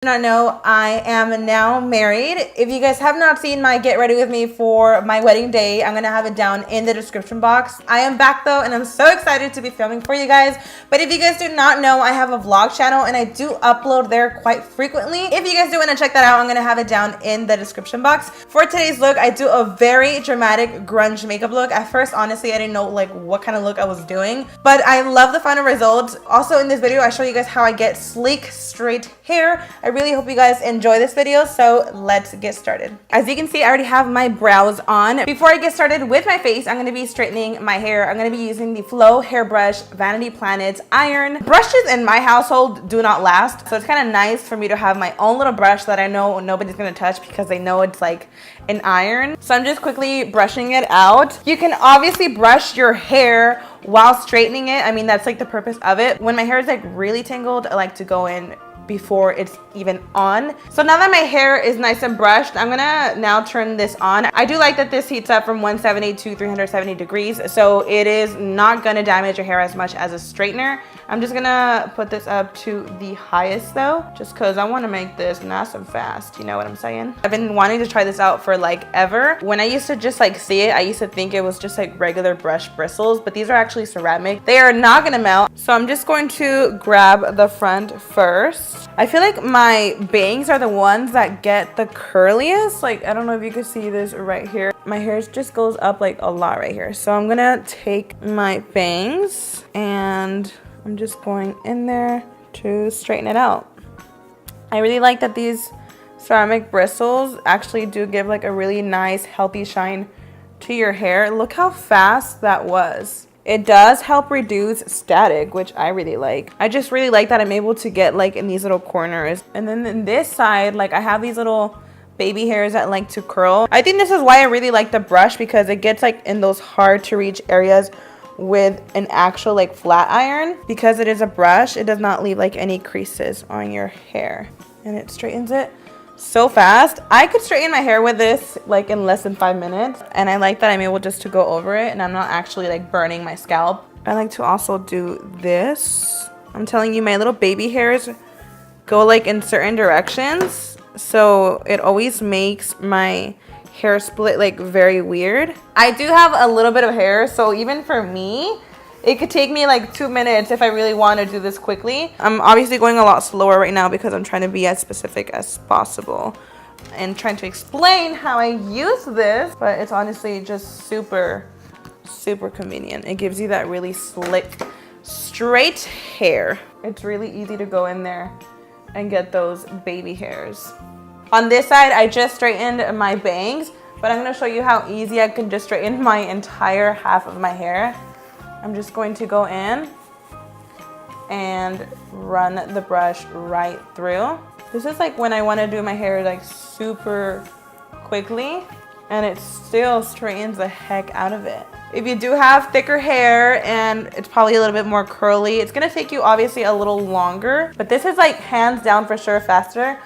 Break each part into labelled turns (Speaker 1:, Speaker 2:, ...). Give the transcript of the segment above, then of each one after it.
Speaker 1: Not know, I am now married. If you guys have not seen my get ready with me for my wedding day, I'm gonna have it down in the description box. I am back though, and I'm so excited to be filming for you guys. But if you guys do not know, I have a vlog channel and I do upload there quite frequently. If you guys do want to check that out, I'm gonna have it down in the description box. For today's look, I do a very dramatic grunge makeup look. At first, honestly, I didn't know like what kind of look I was doing, but I love the final result. Also in this video, I show you guys how I get sleek, straight hair. I really hope you guys enjoy this video, so let's get started. As you can see, I already have my brows on. Before I get started with my face, I'm going to be straightening my hair. I'm going to be using the Flow hairbrush Vanity Planet iron. Brushes in my household do not last, so it's kind of nice for me to have my own little brush that I know nobody's going to touch because they know it's like an iron. So I'm just quickly brushing it out. You can obviously brush your hair while straightening it. I mean, that's like the purpose of it. When my hair is like really tangled, I like to go in before it's even on. So now that my hair is nice and brushed, I'm gonna now turn this on. I do like that this heats up from 170 to 370 degrees, so it is not gonna damage your hair as much as a straightener. I'm just gonna put this up to the highest though, just cause I wanna make this nice and fast, you know what I'm saying? I've been wanting to try this out for like ever. When I used to just like see it, I used to think it was just like regular brush bristles, but these are actually ceramic. They are not gonna melt. So I'm just going to grab the front first. I feel like my bangs are the ones that get the curliest. Like, I don't know if you can see this right here. My hair just goes up like a lot right here. So I'm gonna take my bangs and I'm just going in there to straighten it out. I really like that these ceramic bristles actually do give like a really nice healthy shine to your hair. Look how fast that was. It does help reduce static, which I really like. I just really like that I'm able to get like in these little corners. And then in this side, like I have these little baby hairs that like to curl. I think this is why I really like the brush, because it gets like in those hard to reach areas with an actual like flat iron. Because it is a brush, it does not leave like any creases on your hair, and it straightens it so fast. I could straighten my hair with this like in less than 5 minutes, and I like that I'm able just to go over it and I'm not actually like burning my scalp. I like to also do this. I'm telling you, my little baby hairs go like in certain directions, so it always makes my hair split like very weird. I do have a little bit of hair, so even for me, it could take me like 2 minutes if I really want to do this quickly. I'm obviously going a lot slower right now because I'm trying to be as specific as possible and trying to explain how I use this, but it's honestly just super, super convenient. It gives you that really slick, straight hair. It's really easy to go in there and get those baby hairs. On this side, I just straightened my bangs, but I'm going to show you how easy I can just straighten my entire half of my hair. I'm just going to go in and run the brush right through. This is like when I want to do my hair like super quickly, and it still straightens the heck out of it. If you do have thicker hair and it's probably a little bit more curly, it's gonna take you obviously a little longer, but this is like hands down for sure faster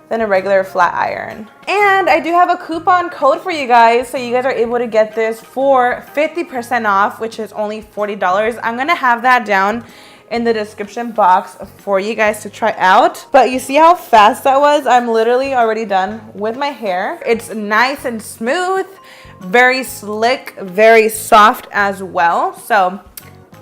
Speaker 1: than a regular flat iron. And I do have a coupon code for you guys, so you guys are able to get this for 50% off, which is only $40. I'm gonna have that down in the description box for you guys to try out. But you see how fast that was? I'm literally already done with my hair. It's nice and smooth, very slick, very soft as well. So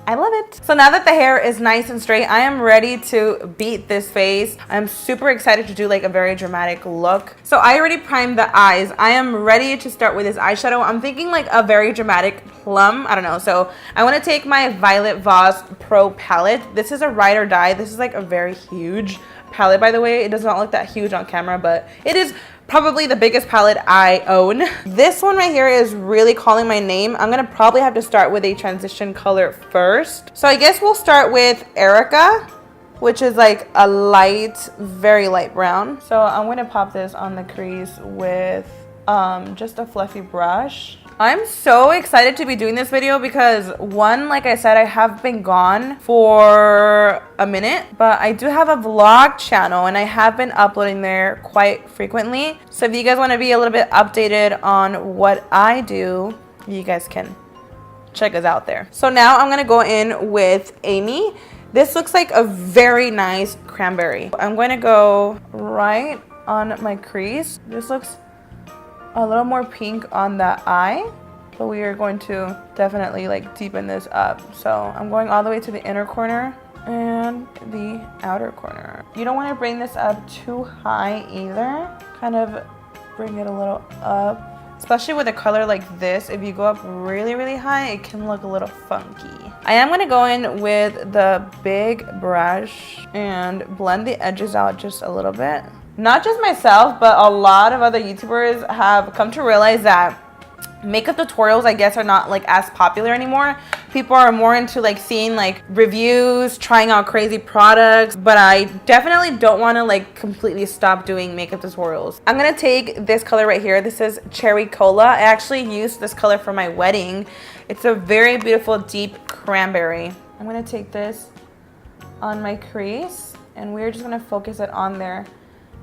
Speaker 1: I love it. So now that the hair is nice and straight, I am ready to beat this face. I'm super excited to do like a very dramatic look. So I already primed the eyes. I am ready to start with this eyeshadow. I'm thinking like a very dramatic plum. I don't know. So I want to take my Violet Voss Pro palette. This is a ride or die. This is like a very huge palette, by the way. It does not look that huge on camera, but it is probably the biggest palette I own. This one right here is really calling my name. I'm gonna probably have to start with a transition color first. So I guess we'll start with Erica, which is like a light, very light brown. So I'm gonna pop this on the crease with just a fluffy brush. I'm so excited to be doing this video because one, like I said, I have been gone for a minute, but I do have a vlog channel and I have been uploading there quite frequently. So if you guys want to be a little bit updated on what I do, you guys can check us out there. So now I'm going to go in with Amy. This looks like a very nice cranberry. I'm going to go right on my crease. This looks a little more pink on the eye, but we are going to definitely like deepen this up. So I'm going all the way to the inner corner and the outer corner. You don't want to bring this up too high either. Kind of bring it a little up. Especially with a color like this, if you go up really, really high, it can look a little funky. I am gonna go in with the big brush and blend the edges out just a little bit. Not just myself, but a lot of other YouTubers have come to realize that makeup tutorials, I guess, are not like as popular anymore. People are more into like seeing like reviews, trying out crazy products, but I definitely don't want to like completely stop doing makeup tutorials. I'm gonna take this color right here. This is Cherry Cola. I actually used this color for my wedding. It's a very beautiful deep cranberry. I'm gonna take this on my crease and we're just gonna focus it on there.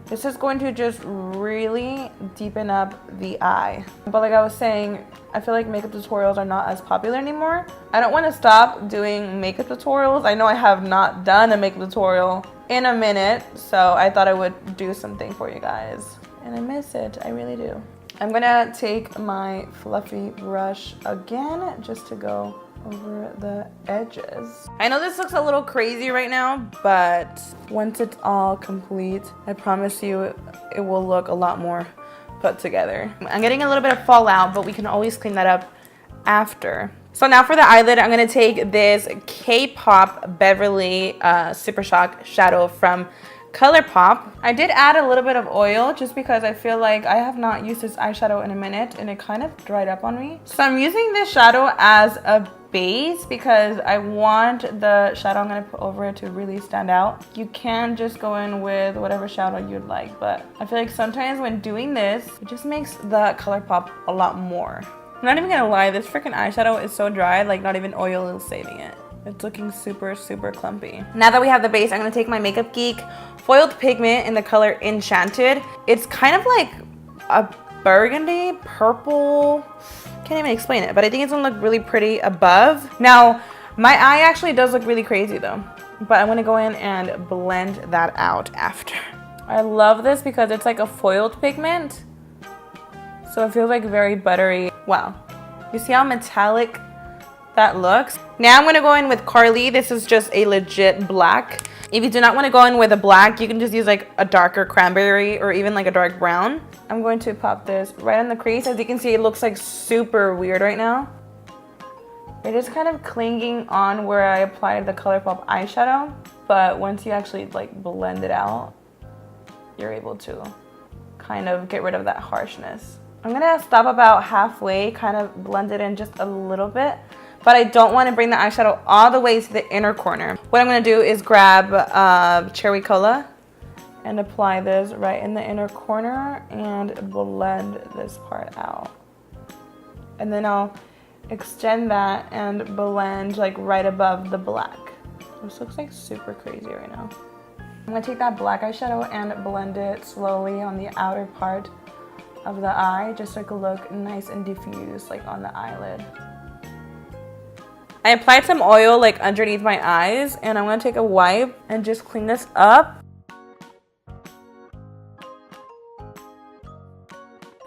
Speaker 1: This is going to just really deepen up the eye. But like I was saying, I feel like makeup tutorials are not as popular anymore. I don't want to stop doing makeup tutorials. I know I have not done a makeup tutorial in a minute, so I thought I would do something for you guys. And I miss it, I really do. I'm gonna take my fluffy brush again just to go over the edges. I know this looks a little crazy right now, but once it's all complete, I promise you it will look a lot more put together. I'm getting a little bit of fallout, but we can always clean that up after. So now for the eyelid, I'm gonna take this K-Pop Beverly Super Shock shadow from ColourPop. I did add a little bit of oil just because I feel like I have not used this eyeshadow in a minute and it kind of dried up on me. So I'm using this shadow as a base because I want the shadow I'm going to put over it to really stand out. You can just go in with whatever shadow you'd like, but I feel like sometimes when doing this, it just makes the color pop a lot more. I'm not even going to lie, this freaking eyeshadow is so dry, like not even oil is saving it. It's looking super, super clumpy. Now that we have the base, I'm going to take my Makeup Geek foiled pigment in the color Enchanted. It's kind of like a burgundy, purple, can't even explain it, but I think it's gonna look really pretty above. Now, my eye actually does look really crazy though, but I'm gonna go in and blend that out after. I love this because it's like a foiled pigment, so it feels like very buttery. Wow, you see how metallic that looks? Now I'm gonna go in with Carly. This is just a legit black. If you do not want to go in with a black, you can just use like a darker cranberry or even like a dark brown. I'm going to pop this right on the crease. As you can see, it looks like super weird right now. It is kind of clinging on where I applied the ColourPop eyeshadow, but once you actually like blend it out, you're able to kind of get rid of that harshness. I'm gonna stop about halfway, kind of blend it in just a little bit, but I don't want to bring the eyeshadow all the way to the inner corner. What I'm going to do is grab Cherry Cola and apply this right in the inner corner and blend this part out. And then I'll extend that and blend like right above the black. This looks like super crazy right now. I'm going to take that black eyeshadow and blend it slowly on the outer part of the eye, just so it can look nice and diffused like on the eyelid. I applied some oil like underneath my eyes, and I'm gonna take a wipe and just clean this up.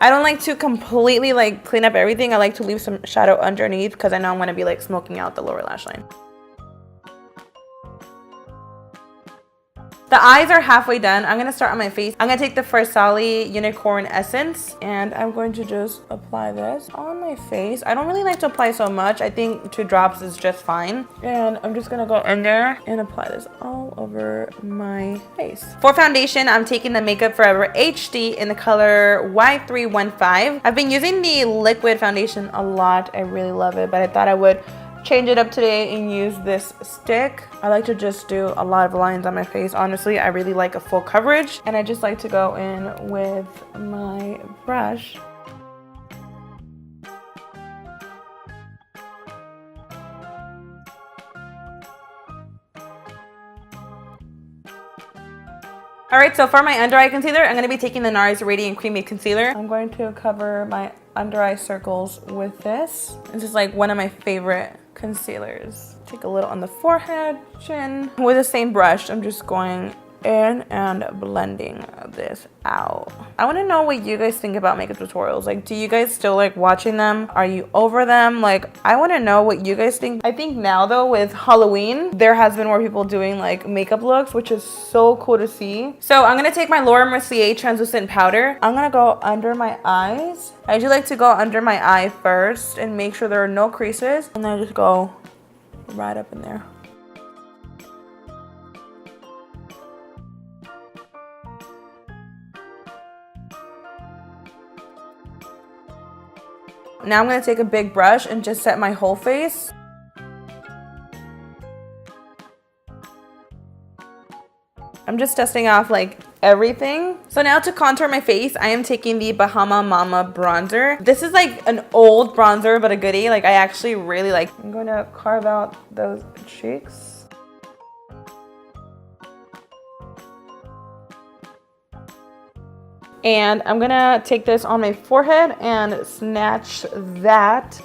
Speaker 1: I don't like to completely like clean up everything. I like to leave some shadow underneath because I know I'm gonna be like smoking out the lower lash line. The eyes are halfway done. I'm gonna start on my face. I'm gonna take the Farsali Unicorn Essence and I'm going to just apply this on my face. I don't really like to apply so much. I think 2 drops is just fine. And I'm just gonna go in there and apply this all over my face. For foundation, I'm taking the Makeup Forever HD in the color Y315. I've been using the liquid foundation a lot. I really love it, but I thought I would change it up today and use this stick. I like to just do a lot of lines on my face. Honestly, I really like a full coverage, and I just like to go in with my brush. Alright, so for my under eye concealer, I'm going to be taking the NARS Radiant Creamy Concealer. I'm going to cover my under eye circles with this. This is like one of my favorite concealers. Take a little on the forehead, chin. With the same brush, I'm just going in and blending this out. I want to know what you guys think about makeup tutorials. Like, do you guys still like watching them? Are you over them? Like, I want to know what you guys think. I think now though, with Halloween, there has been more people doing like makeup looks, which is so cool to see. So I'm gonna take my Laura Mercier translucent powder. I'm gonna go under my eyes. I usually like to go under my eye first and make sure there are no creases, and then I just go right up in there. Now I'm going to take a big brush and just set my whole face. I'm just dusting off like everything. So now to contour my face, I am taking the Bahama Mama bronzer. This is like an old bronzer, but a goodie. Like, I actually really like. I'm going to carve out those cheeks. And I'm gonna take this on my forehead and snatch that.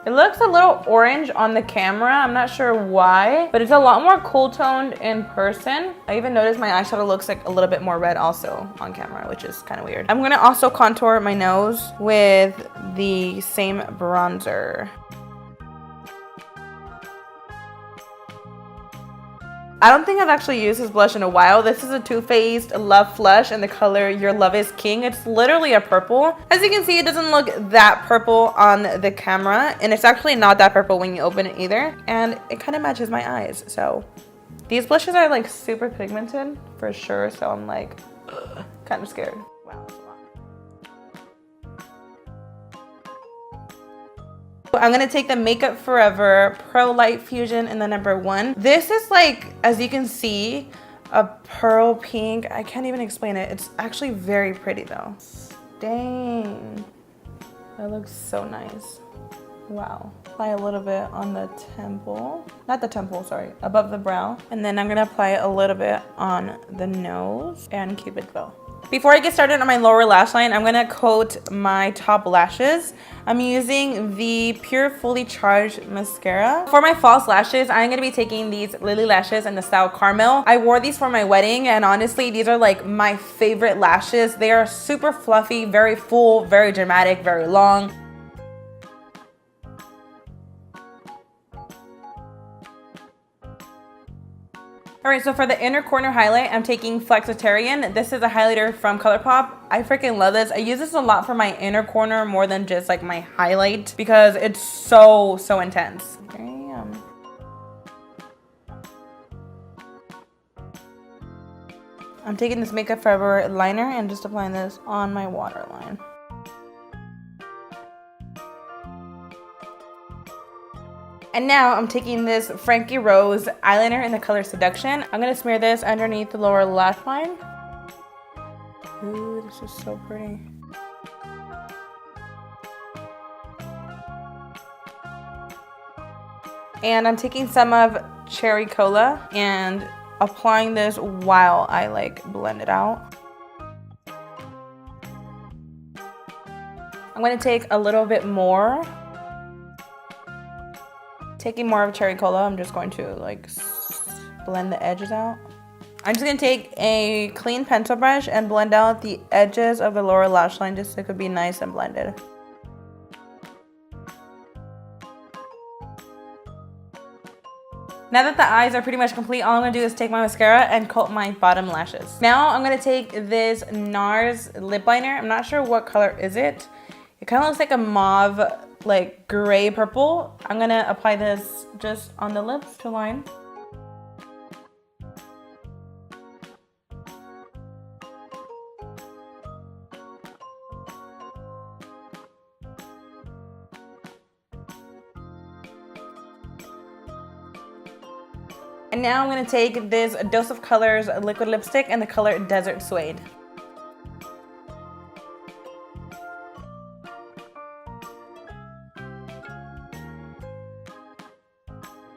Speaker 1: It looks a little orange on the camera. I'm not sure why, but it's a lot more cool toned in person. I even noticed my eyeshadow looks like a little bit more red also on camera, which is kind of weird. I'm gonna also contour my nose with the same bronzer. I don't think I've actually used this blush in a while. This is a Too Faced Love Flush in the color Your Love Is King. It's literally a purple. As you can see, it doesn't look that purple on the camera, and it's actually not that purple when you open it either. And it kind of matches my eyes. So these blushes are like super pigmented for sure. So I'm like kind of scared. Wow, that's a lot. I'm gonna take the Makeup Forever Pro Light Fusion in the #1. This is like, as you can see, a pearl pink. I can't even explain it. It's actually very pretty though. Dang, that looks so nice. Wow. Apply a little bit on the temple. Not the temple, sorry, above the brow. And then I'm gonna apply it a little bit on the nose and Cupid's bow. Before I get started on my lower lash line, I'm gonna coat my top lashes. I'm using the Pure Fully Charged Mascara. For my false lashes, I'm gonna be taking these Lily Lashes in the style Caramel. I wore these for my wedding, and honestly, these are like my favorite lashes. They are super fluffy, very full, very dramatic, very long. Alright, so for the inner corner highlight, I'm taking Flexitarian. This is a highlighter from ColourPop. I freaking love this. I use this a lot for my inner corner more than just like my highlight because it's so intense. Damn. I'm taking this Makeup Forever liner and just applying this on my waterline. And now I'm taking this Frankie Rose eyeliner in the color Seduction. I'm gonna smear this underneath the lower lash line. Ooh, this is so pretty. And I'm taking some of Cherry Cola and applying this while I like blend it out. I'm gonna take a little bit more. Taking more of Cherry Cola, I'm just going to like blend the edges out. I'm just gonna take a clean pencil brush and blend out the edges of the lower lash line just so it could be nice and blended. Now that the eyes are pretty much complete, all I'm gonna do is take my mascara and coat my bottom lashes. Now I'm gonna take this NARS lip liner. I'm not sure what color is it. It kind of looks like a mauve, like gray purple. I'm gonna apply this just on the lips to line. And now I'm gonna take this Dose of Colors liquid lipstick in the color Desert Suede.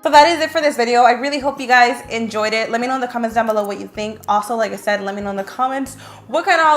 Speaker 1: So that is it for this video. I really hope you guys enjoyed it. Let me know in the comments down below what you think. Also, like I said, let me know in the comments what kind of